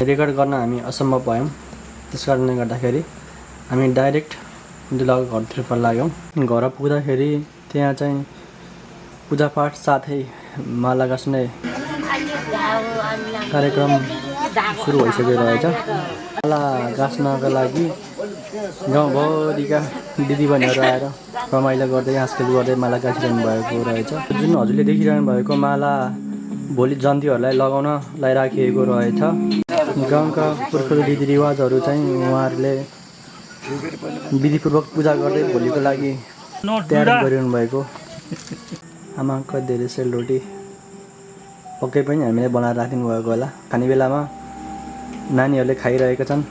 Record गर्न हामी असम्भव भयौँ। त्यस कारणले गर्दाखेरि हामी डाइरेक्ट दुलाको घरतिर लाग्यौँ। घर पुग्दाखेरि त्यहाँ चाहिँ पूजापाठ साथै माला गाँस्ने कार्यक्रम सुरु भइसकेको रहेछ। माला गाँस्नका लागि गाउँभरिका दिदीबहिनीहरू आएर रमाइलो गर्दै हाँसखेल गर्दै माला गाँसिरहनु भएको रहेछ। जुन हजुरले देखिरहनु भएको माला भोलि जन्तीहरूलाई लगाउनलाई राखिएको रहेछ। गाउँका पुर्खौली रीतिरिवाजहरू चाहिँ उहाँहरूले विधिपूर्वक पूजा गर्दै भोलिको लागि तयार गरिरहनु भएको। आमाको धेरै सेलरोटी पक्कै पनि हामीले बनाएर राखिदिनु भएको होला। खाने बेलामा नानीहरूले खाइरहेका छन्।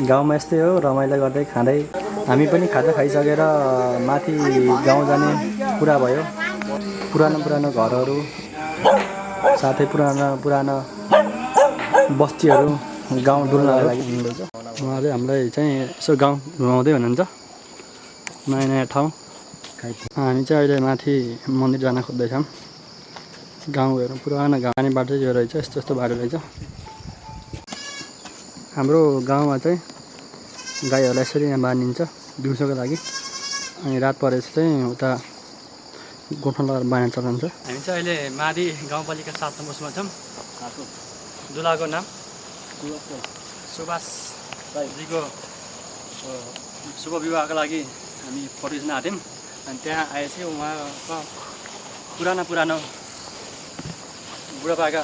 गाउँमा यस्तै हो, रमाइलो गर्दै खाँदै हामी पनि खाजा खाइसकेर माथि गाउँ जाने कुरा भयो। पुरानो घरहरू साथै पुरानो बस्तीहरू गाउँ डुल्नका लागि हुनुहुन्छ। उहाँले हामीलाई चाहिँ यसो गाउँ घुमाउँदै हुनुहुन्छ, नयाँ ठाउँ। हामी चाहिँ अहिले माथि मन्दिर जान खोज्दैछौँ। गाउँ हेरौँ, पुरानो गाउँ। जाने बाटो चाहिँ यो रहेछ, यस्तो बाटो रहेछ। हाम्रो गाउँमा चाहिँ गाईहरूलाई यसरी यहाँ बाँधिन्छ दिउँसोको लागि, अनि रात परेपछि चाहिँ उता गोठमा लगाएर बाँध्ने चलन छ। हामी चाहिँ अहिले माथि गाउँपालिका 7 नम्बरमा छौँ। दुलाको नाम सुभाषजीको शुभ विवाहको लागि हामी फोटो खिच्न आँट्यौँ। अनि त्यहाँ आएपछि उहाँको पुरानो बुढापाका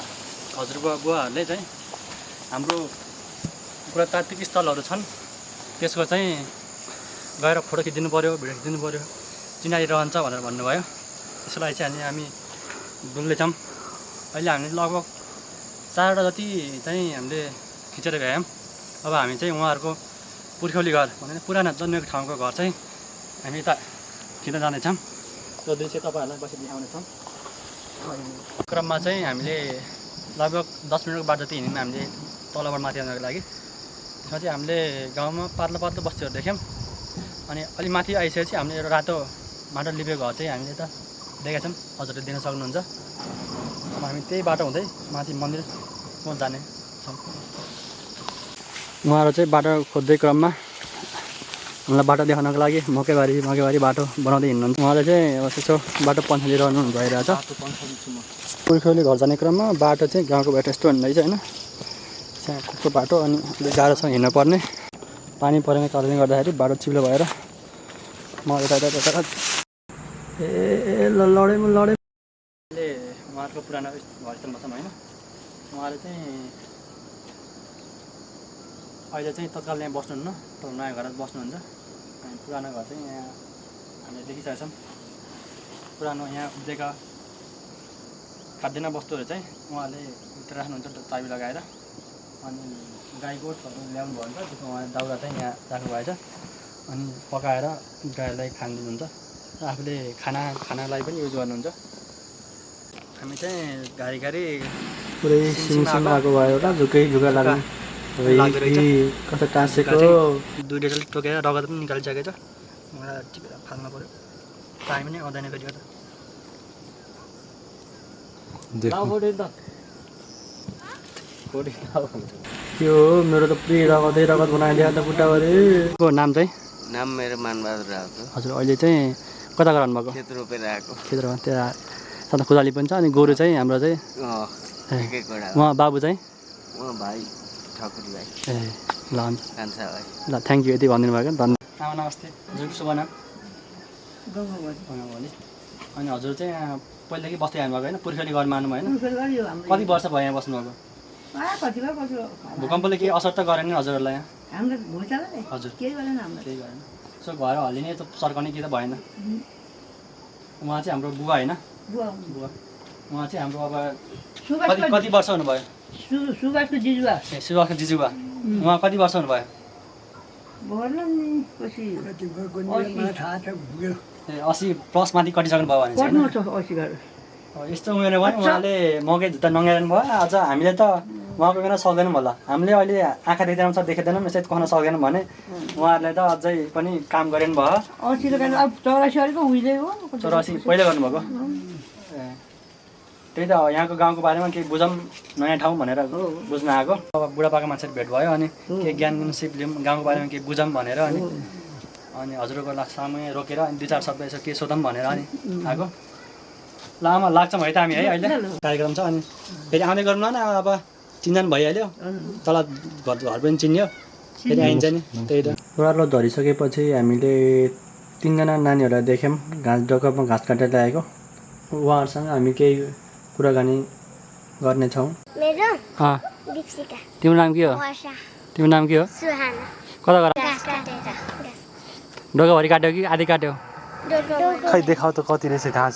हजुरबुवाहरूले चाहिँ हाम्रो पुरातात्विक स्थलहरू छन्, त्यसको चाहिँ गएर फोटो खिचिदिनु पऱ्यो, भिडियो खिचिदिनु पऱ्यो, चिनाइरहन्छ भनेर भन्नुभयो। त्यसको लागि चाहिँ हामी डुल्दैछौँ। अहिले हामीले लगभग 4वटा जति चाहिँ हामीले खिचेर भ्यायौँ। अब हामी चाहिँ उहाँहरूको पुर्खौली घर भने पुरानो जन्मेको ठाउँको घर चाहिँ हामी यता खिच्न जानेछौँ। त्यो दृश्य तपाईँहरूलाई पछि देखाउनेछौँ। क्रममा चाहिँ हामीले लगभग 10 मिनटको बाटो जति हिँड्यौँ हामीले तलबाट माथि आउनको लागि। त्यसमा चाहिँ हामीले गाउँमा पातलो बस्तीहरू देख्यौँ। अनि अलि माथि आइसकेपछि हामीले एउटा रातो माटो लिपेको घर चाहिँ हामीले यता देखेका छौँ, हजुरले देख्न सक्नुहुन्छ। अब हामी त्यही बाटो हुँदै माथि मन्दिरमा जानेछौँ। उहाँहरू चाहिँ बाटो खोज्दै क्रममा हामीलाई बाटो देखाउनको लागि मकैबारी बाटो बनाउँदै हिँड्नुहुन्छ। उहाँले चाहिँ अब त्यसो बाटो पन्छालिरहनु भइरहेछ। पुर्खौली घर जाने क्रममा बाटो चाहिँ गाउँको बाटो यस्तो हुँदैछ होइन, सानो बाटो। अनि अलिक गाह्रो छ हिँड्नुपर्ने, पानी परेको कारणले गर्दाखेरि बाटो चिप्लो भएर म यता लडेँ उहाँहरूको पुरानो घरस्थलमा छौँ होइन। उहाँले चाहिँ अहिले चाहिँ तत्काल यहाँ बस्नुहुन्न, तर नयाँ घरमा बस्नुहुन्छ। अनि पुरानो घर चाहिँ यहाँ हामीले देखिसकेका छौँ। पुरानो यहाँ उब्जेका खाद्यान्न वस्तुहरू चाहिँ उहाँले भित्र राख्नुहुन्छ चाबी लगाएर। अनि गाई गोठहरू ल्याउनु भयो भने त्यसमा उहाँले दाउरा चाहिँ यहाँ राख्नुभएछ। अनि पकाएर गाईलाई खान दिनुहुन्छ। आफूले खानालाई पनि युज गर्नुहुन्छ। हामी चाहिँ घारी पुरै सिमसिम आएको भयो होला, जुका लाग्यो। कता टाँसेको 2 डेटल टोकेर रगत पनि निकालिसकेको छ। मलाई टिपेर फाल्नु पऱ्यो, टाइम नै आउँदैन फेरि गर्दा। त्यो मेरो त पुरै रगत बनाइदियो त बुट्टाभरि। को नाम चाहिँ? नाम मेरो मानबहादुर राउत। हजुर अहिले चाहिँ कता गराउनु भएको? खेत रोपेर आएको। खेतमा त्यहाँ सदा खुदाली पनि छ। अनि गोरु चाहिँ हाम्रो चाहिँ उहाँ बाबु चाहिँ उहाँ भाइ ठाकुर भाइ। ए ल हुन्छ, कान्छा भाइ। ल थ्याङ्क यू, यति भनिदिनु भयो। धन्यवाद। आमा नमस्ते, हजुरको शुभ नाम? गङ्गावली। अनि हजुर चाहिँ पहिलादेखि बस्दै आउनुभएको होइन? पुर्खौली घर मान्नु भएन? कति वर्ष भयो यहाँ बस्नुभएको? भूकम्पले केही असर त गरेन नि हजुरहरूलाई यहाँ? हजुर केही गरेन। सो घर हल्लिने त सर्कने केही त भएन? उहाँ चाहिँ हाम्रो बुवा होइन? बुवा। उहाँ चाहिँ हाम्रो अब कति वर्ष हुनुभयो? सुभाषको जिजुबा। ए सुभाषको जिजुबा। उहाँ कति वर्ष हुनुभयो? ए 80 प्लस माथि कटिसक्नु भयो भने चाहिँ यस्तो उमेर भयो उहाँले मकै जुत्ता नगाइरहनु भयो। अझ हामीले त उहाँको बिना सक्दैनौँ होला। हामीले अहिले आँखा देख्दैनौँ देख्दैनौँ यसै कख्न सक्दैनौँ भने उहाँहरूले त अझै पनि काम गरिरहनु भयो। 84 पहिला गर्नुभएको। त्यही त अब यहाँको गाउँको बारेमा केही बुझौँ नयाँ ठाउँ भनेर बुझ्न आएको अब बुढापाका मान्छेहरू भेट भयो अनि केही ज्ञान सिप लिउँ गाउँको बारेमा केही बुझौँ भनेर अनि हजुरको सामु रोकेर अनि 2-4 शब्द यसो के सोधौँ भनेर अनि आएको ल आमा लाग्छौँ है त हामी है अहिले कार्यक्रम छ अनि फेरि आउँदै गरौँ न अब चिन्जान भइहाल्यो तल घर पनि चिन्यो फेरि आइन्छ नि त्यही त ओह्रालो धरिसकेपछि हामीले 3 जना नानीहरूलाई देख्यौँ घाँस जग्गामा घाँस काटेर ल्याएको उहाँहरूसँग हामी केही कुराकानी गर्नेछौँ मेरो दीप्सिका तिम्रो नाम के हो तिम्रो नाम के हो सुहाना कता गर घाँस काटेर डोकाभरि काट्यो कि आधी काट्यो खै देखाउ त कति रहेछ घाँस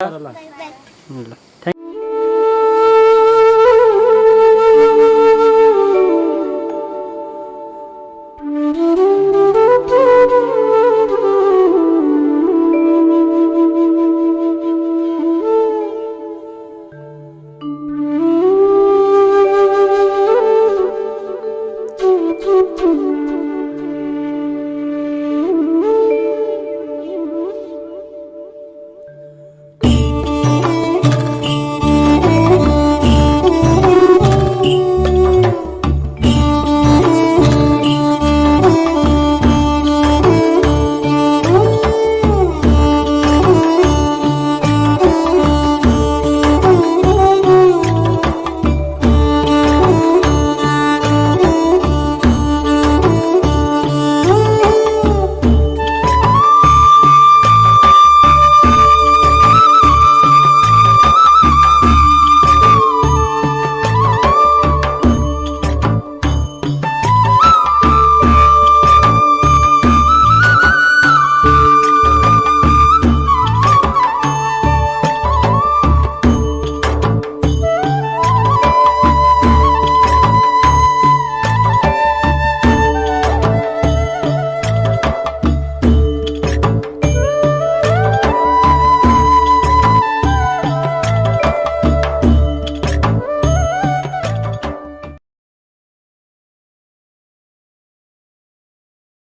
ल